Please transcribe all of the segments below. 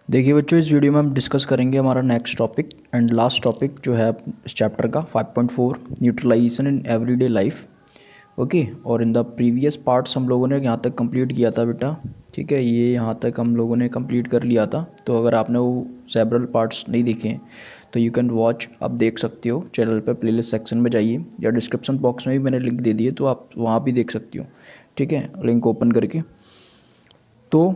देखिए बच्चों, इस वीडियो में हम डिस्कस करेंगे हमारा next topic and last topic जो है इस चैप्टर का 5.4 neutralization in everyday life. Okay, और इन द प्रीवियस पार्ट्स हम लोगों ने यहाँ तक कंप्लीट किया था बेटा। ठीक है, ये यहाँ तक हम लोगों ने कंप्लीट कर लिया था। तो अगर आपने वो सेवरल पार्ट्स नहीं देखे हैं तो यू कैन वॉच, आप देख सकते हो चैनल पे, प्लेलिस्ट सेक्शन में जाइए या डिस्क्रिप्शन बॉक्स में भी मैंने लिंक दे दिए तो आप वहाँ भी देख सकती हो। ठीक है, लिंक ओपन करके। तो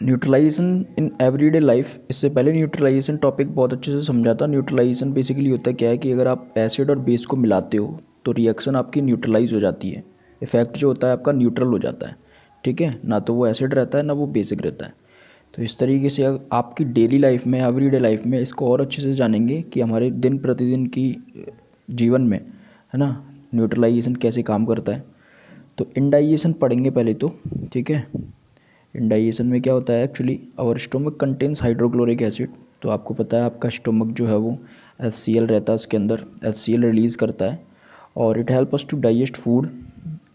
न्यूट्रलाइजेशन इन एवरीडे लाइफ, इससे पहले न्यूट्रलाइजेशन टॉपिक बहुत अच्छे से समझा था। न्यूट्रलाइजेशन बेसिकली होता क्या है कि अगर आप एसिड और बेस को मिलाते हो तो रिएक्शन आपकी न्यूट्रलाइज हो जाती है। इफेक्ट जो होता है आपका न्यूट्रल हो जाता है। ठीक है, ना तो वो एसिड रहता है ना वो बेसिक रहता है। तो इस तरीके से आपकी डेली लाइफ में, एवरीडे लाइफ में इसको और अच्छे से जानेंगे कि हमारे दिन प्रतिदिन की जीवन में, है ना, न्यूट्रलाइजेशन कैसे काम करता है। तो इंडाइजेशन पढ़ेंगे पहले तो। ठीक है, इंडाइजेशन में क्या होता है actually, our stomach contains hydrochloric acid. तो आपको पता है आपका स्टोमक जो है वो HCl रहता है, उसके अंदर HCl रिलीज़ करता है और it help us to digest food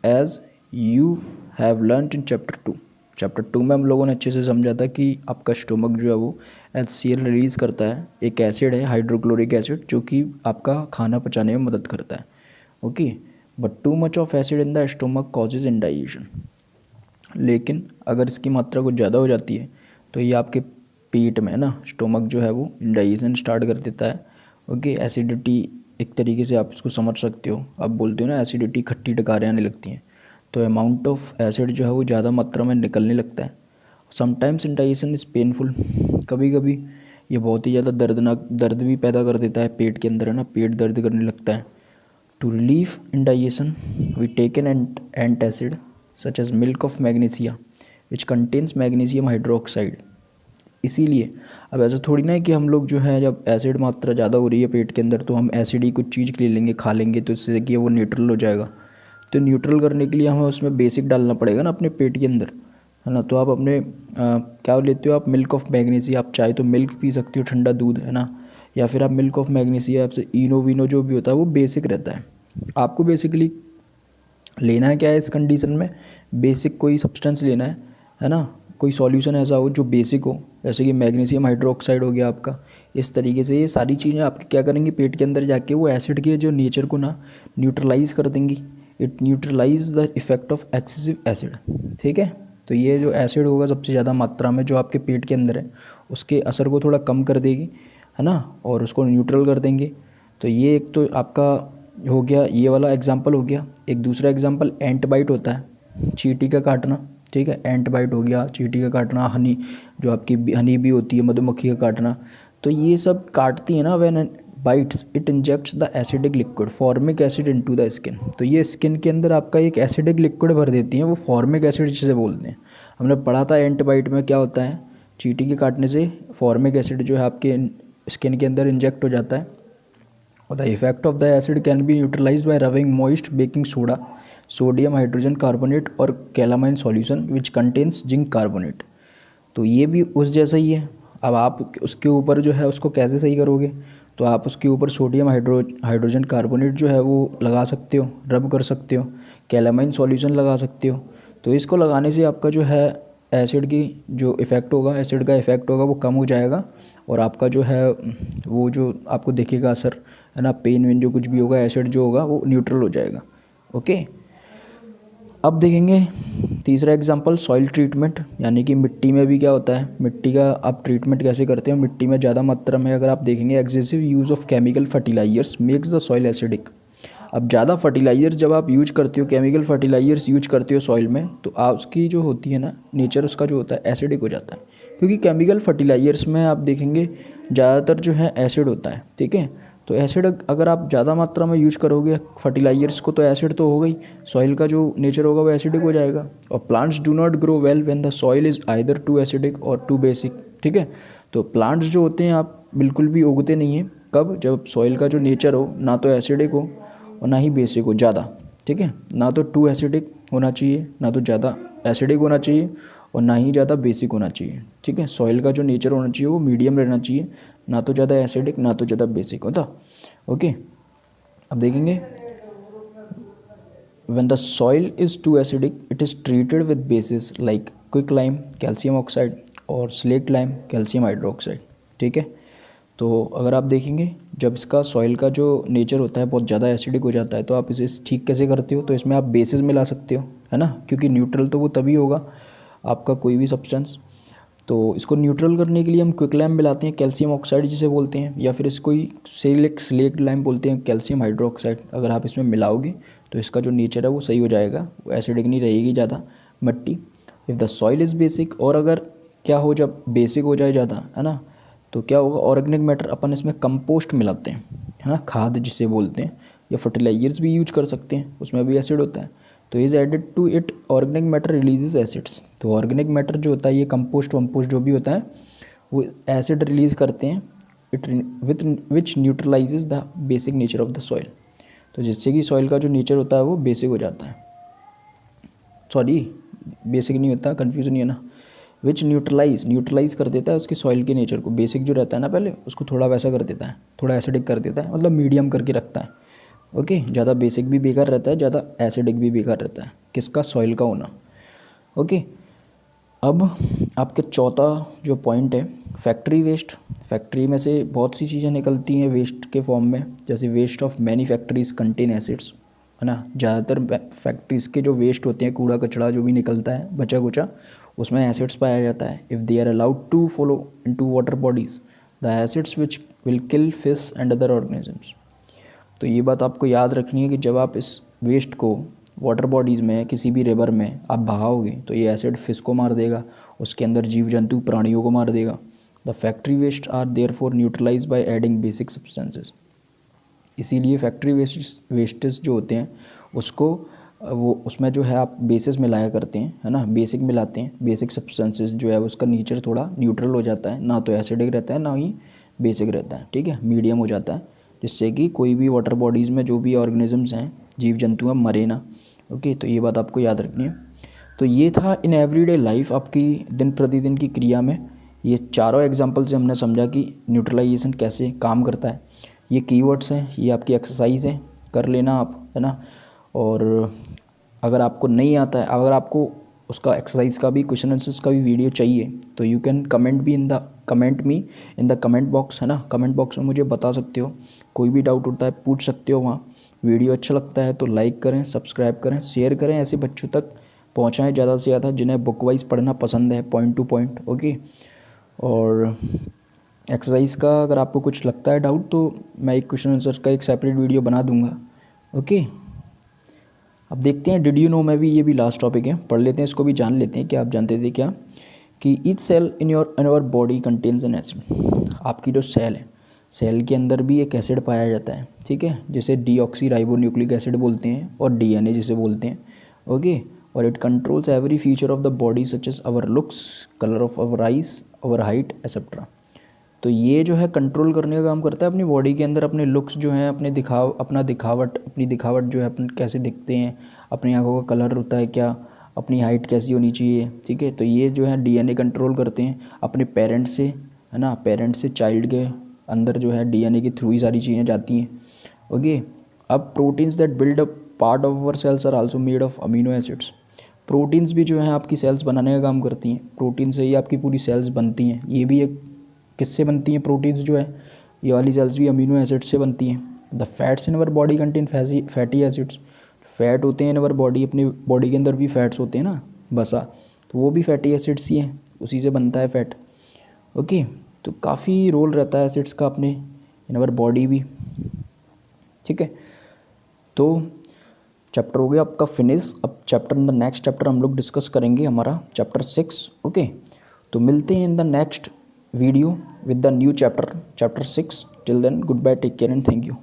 as you have learn in chapter 2 में हम लोगों ने अच्छे से समझा था कि आपका स्टोमक जो है वो HCl रिलीज़ करता है, एक एसिड है हाइड्रोक्लोरिक एसिड जो कि आपका खाना पचाने में मदद करता है। Okay, but too much of acid in the stomach causes indigestion. लेकिन अगर इसकी मात्रा कुछ ज़्यादा हो जाती है तो ये आपके पेट में ना, स्टोमक जो है वो इंडाइजेशन स्टार्ट कर देता है। ओके, एसिडिटी, एक तरीके से आप इसको समझ सकते हो। आप बोलते हो ना एसिडिटी, खट्टी डकारें आने लगती हैं। तो अमाउंट ऑफ एसिड जो है वो ज़्यादा मात्रा में निकलने लगता है। समटाइम्स इंडाइजेशन इज़ पेनफुल, कभी कभी ये बहुत ही ज़्यादा दर्दनाक, दर्द भी पैदा कर देता है पेट के अंदर, है ना, पेट दर्द करने लगता है। To relieve indigestion, we take an antacid such as milk of magnesia, which contains magnesium hydroxide। इसीलिए अब ऐसा थोड़ी ना है कि हम लोग जो है, जब एसिड मात्रा ज़्यादा हो रही है पेट के अंदर तो हम एसिड ही कुछ चीज़ ले लेंगे, खा लेंगे तो इससे कि वो न्यूट्रल हो जाएगा। तो न्यूट्रल करने के लिए हमें उसमें बेसिक डालना पड़ेगा ना अपने पेट के अंदर, है ना। तो आप अपने क्या लेते हो आप, मिल्क ऑफ मैग्नीशिया। आप चाहे तो मिल्क पी सकते हो, ठंडा दूध, है ना, या फिर आप मिल्क ऑफ मैग्नीशिया, आपसे इनो वीनो जो भी होता है वो बेसिक रहता है। आपको बेसिकली लेना है क्या है इस कंडीशन में, बेसिक कोई सब्सटेंस लेना है ना, कोई सॉल्यूशन ऐसा हो जो बेसिक हो, जैसे कि मैग्नीशियम हाइड्रोक्साइड हो गया आपका। इस तरीके से ये सारी चीज़ें आपकी क्या करेंगी, पेट के अंदर जाके वो एसिड के जो नेचर को ना न्यूट्रलाइज कर देंगी। It neutralize the effect of excessive acid. ठीक है, तो ये जो एसिड होगा सबसे ज़्यादा मात्रा में जो आपके पेट के अंदर है उसके असर को थोड़ा कम कर देगी, है ना, और उसको न्यूट्रल कर देंगे। तो ये एक तो आपका हो गया, ये वाला एग्जाम्पल हो गया। एक दूसरा एग्जाम्पल एंट बाइट होता है, चींटी का काटना। ठीक है, एंट बाइट हो गया, चींटी का काटना, हनी जो आपकी हनी भी होती है, मधुमक्खी का काटना। तो ये सब काटती है ना, when bytes it injects the acidic liquid formic acid into the skin. तो ये स्किन के अंदर आपका एक एसिडिक लिक्विड भर देती हैं, वो फॉर्मिक एसिड जिसे बोलते हैं। हमने पढ़ा था एंट बाइट में क्या होता है, चींटी के काटने से फॉर्मिक एसिड जो है आपके स्किन के अंदर इंजेक्ट हो जाता है। The effect of the acid can be neutralized by rubbing moist baking soda, sodium hydrogen carbonate और calamine solution which contains zinc carbonate। तो ये भी उस जैसा ही है। अब आप उसके ऊपर जो है उसको कैसे सही करोगे, तो आप उसके ऊपर सोडियम हाइड्रोजन कार्बोनेट जो है वो लगा सकते हो, रब कर सकते हो, कैलामाइन सॉल्यूशन लगा सकते हो। तो इसको लगाने से आपका जो है एसिड की जो इफ़ेक्ट होगा, एसिड का इफ़ेक्ट होगा वो कम हो जाएगा और आपका जो है वो जो आपको दिखेगा असर, है ना, पेन वेन जो कुछ भी होगा, एसिड जो होगा वो न्यूट्रल हो जाएगा। ओके, अब देखेंगे तीसरा एग्जांपल, सॉइल ट्रीटमेंट। यानी कि मिट्टी में भी क्या होता है, मिट्टी का आप ट्रीटमेंट कैसे करते हो। मिट्टी में ज़्यादा मात्रा में अगर आप देखेंगे, excessive use of chemical fertilizers makes the soil acidic. अब ज़्यादा फर्टिलाइजर्स जब आप यूज करते हो, केमिकल फर्टिलाइजर्स यूज करते हो सॉइल में, तो उसकी जो होती है ना नेचर, उसका जो होता है एसिडिक हो जाता है। क्योंकि केमिकल फर्टिलाइजर्स में आप देखेंगे ज़्यादातर जो है एसिड होता है। ठीक है, तो एसिड अगर आप ज़्यादा मात्रा में यूज करोगे फर्टिलाइजर्स को तो एसिड तो होगा ही, सॉइल का जो नेचर होगा वो एसिडिक हो जाएगा। और plants do not grow well when the soil is either too acidic और टू बेसिक। ठीक है, तो प्लांट्स जो होते हैं आप बिल्कुल भी उगते नहीं हैं, कब, जब सॉइल का जो नेचर हो ना तो एसिडिक हो और ना ही बेसिक हो ज़्यादा। ठीक है, ना तो टू एसिडिक होना चाहिए, ना तो ज़्यादा एसिडिक होना चाहिए और ना ही ज़्यादा बेसिक होना चाहिए। ठीक है, सॉइल का जो नेचर होना चाहिए वो मीडियम रहना चाहिए, ना तो ज़्यादा एसिडिक ना तो ज़्यादा बेसिक होता। ओके, अब देखेंगे, when the soil is too acidic it is treated with bases like quicklime, calcium oxide और स्लेट लाइम कैल्शियम हाइड्रोक्साइड, ठीक है। तो अगर आप देखेंगे जब इसका सॉइल का जो नेचर होता है बहुत ज़्यादा एसिडिक हो जाता है तो आप इसे ठीक कैसे करते हो, तो इसमें आप बेसिस मिला सकते हो, है ना, क्योंकि न्यूट्रल तो वो तभी होगा आपका कोई भी सब्सटेंस। तो इसको न्यूट्रल करने के लिए हम क्विक लैम मिलाते हैं, कैल्शियम ऑक्साइड जिसे बोलते हैं, या फिर इसको ही स्लेट लैम बोलते हैं, कैल्शियम हाइड्रोक्साइड। अगर आप इसमें मिलाओगे तो इसका जो नेचर है वो सही हो जाएगा, वो एसिडिक नहीं रहेगी ज़्यादा मिट्टी। If the soil is basic, और अगर क्या हो जब बेसिक हो जाए ज़्यादा, है ना, तो क्या होगा, ऑर्गेनिक मैटर अपन इसमें कंपोस्ट मिलाते हैं, है ना, खाद जिसे बोलते हैं, या फर्टिलाइजर्स भी यूज कर सकते हैं, उसमें भी एसिड होता है। तो is added to it organic matter releases acids. तो ऑर्गेनिक मैटर जो होता है, ये कंपोस्ट वम्पोस्ट जो भी होता है, वो एसिड रिलीज़ करते हैं, it with which न्यूट्रलाइजेज the basic nature of the soil. तो जिससे कि सॉइल का जो नेचर होता है वो बेसिक हो जाता है, सॉरी बेसिक नहीं होता, कन्फ्यूज़न नहीं है ना, विच न्यूट्रलाइज कर देता है उसके सॉइल के नेचर को। बेसिक जो रहता है ना पहले, उसको थोड़ा वैसा कर देता है, थोड़ा एसिडिक कर देता है, मतलब मीडियम करके रखता है। ओके, ज़्यादा बेसिक भी बेकार रहता है, ज़्यादा एसिडिक भी बेकार रहता है, किसका, सॉइल का होना। ओके, अब आपके चौथा जो पॉइंट है, फैक्ट्री वेस्ट। फैक्ट्री में से बहुत सी चीज़ें निकलती हैं वेस्ट के फॉर्म में, जैसे waste of many factories contain acids, है ना। ज़्यादातर फैक्ट्रीज़ के जो वेस्ट होते हैं, कूड़ा कचरा जो भी निकलता है बचा कुचा, उसमें एसिड्स पाया जाता है। If they are allowed to follow into water bodies, the acids which will kill fish and other organisms. तो ये बात आपको याद रखनी है कि जब आप इस वेस्ट को वाटर बॉडीज़ में, किसी भी रिवर में आप बहाओगे तो ये एसिड फिश को मार देगा, उसके अंदर जीव जंतु प्राणियों को मार देगा। The factory waste are there for neutralize by adding basic substances. इसीलिए फैक्ट्री वेस्टेज जो होते हैं उसको वो उसमें जो है आप बेसिस मिलाया करते हैं, है ना, बेसिक मिलाते हैं, बेसिक सब्सटेंसेस जो है उसका नेचर थोड़ा न्यूट्रल हो जाता है, ना तो एसिडिक रहता है ना ही बेसिक रहता है, ठीक है, मीडियम हो जाता है, जिससे कि कोई भी वाटर बॉडीज़ में जो भी ऑर्गेनिजम्स हैं, जीव जंतु हैं, मरे ना। ओके, तो ये बात आपको याद रखनी है। तो ये था इन एवरीडे लाइफ, आपकी दिन प्रतिदिन की क्रिया में ये चारों एग्जाम्पल से हमने समझा कि न्यूट्रलाइजेशन कैसे काम करता है। ये कीवर्ड्स हैं, ये आपकी एक्सरसाइज है, कर लेना आप, है ना। और अगर आपको नहीं आता है, अगर आपको उसका एक्सरसाइज का भी, क्वेश्चन आंसर्स का भी वीडियो चाहिए, तो you can comment me in the comment box, है ना। कमेंट बॉक्स में मुझे बता सकते हो, कोई भी डाउट होता है पूछ सकते हो वहाँ। वीडियो अच्छा लगता है तो लाइक करें, सब्सक्राइब करें, शेयर करें, ऐसे बच्चों तक पहुँचाएँ ज़्यादा से ज़्यादा जिन्हें बुक वाइज पढ़ना पसंद है, पॉइंट टू पॉइंट। ओके, और एक्सरसाइज का अगर आपको कुछ लगता है डाउट तो मैं एक क्वेश्चन आंसर का एक सेपरेट वीडियो बना दूंगा। ओके, अब देखते हैं डिड यू नो में भी, ये भी लास्ट टॉपिक है, पढ़ लेते हैं इसको भी, जान लेते हैं कि आप जानते थे क्या कि each cell in your body contains an acid. आपकी जो सेल है, सेल के अंदर भी एक एसिड पाया जाता है, ठीक है, जिसे डीऑक्सी राइबोन्यूक्लिक एसिड बोलते हैं और डीएनए जिसे बोलते हैं। ओके, और it controls every feature of the body such as our looks, colour of our eyes, our height etcetera. तो ये जो है कंट्रोल करने का काम करता है अपनी बॉडी के अंदर, अपने लुक्स जो हैं, अपनी दिखावट जो है, अपन कैसे दिखते हैं, अपनी आंखों का कलर होता है क्या, अपनी हाइट कैसी होनी चाहिए, ठीक है। तो ये जो है डीएनए कंट्रोल करते हैं अपने पेरेंट्स से, है ना, पेरेंट्स से चाइल्ड के अंदर जो है डीएनए के थ्रू ही सारी चीज़ें जाती हैं। ओके, अब proteins that build up part of our cells are also made of amino acids. Proteins भी जो हैं आपकी सेल्स बनाने का काम करती हैं, प्रोटीन से ही आपकी पूरी सेल्स बनती हैं। ये भी एक किससे बनती हैं प्रोटीन्स जो है, ये वाली सेल्स भी अमीनो एसिड्स से बनती हैं। The fats in our body contain fatty acids. Fat होते हैं इन अवर बॉडी, अपनी बॉडी के अंदर भी फैट्स होते हैं ना, बसा, तो वो भी फैटी एसिड्स ही हैं, उसी से बनता है फैट। ओके, तो काफ़ी रोल रहता है एसिड्स का अपने इन अवर बॉडी भी, ठीक है। तो चैप्टर हो गया आपका फिनिश। अब chapter in the next chapter हम लोग डिस्कस करेंगे हमारा चैप्टर 6। ओके, तो मिलते हैं in the next video with the new chapter 6. Till then, goodbye, take care and thank you.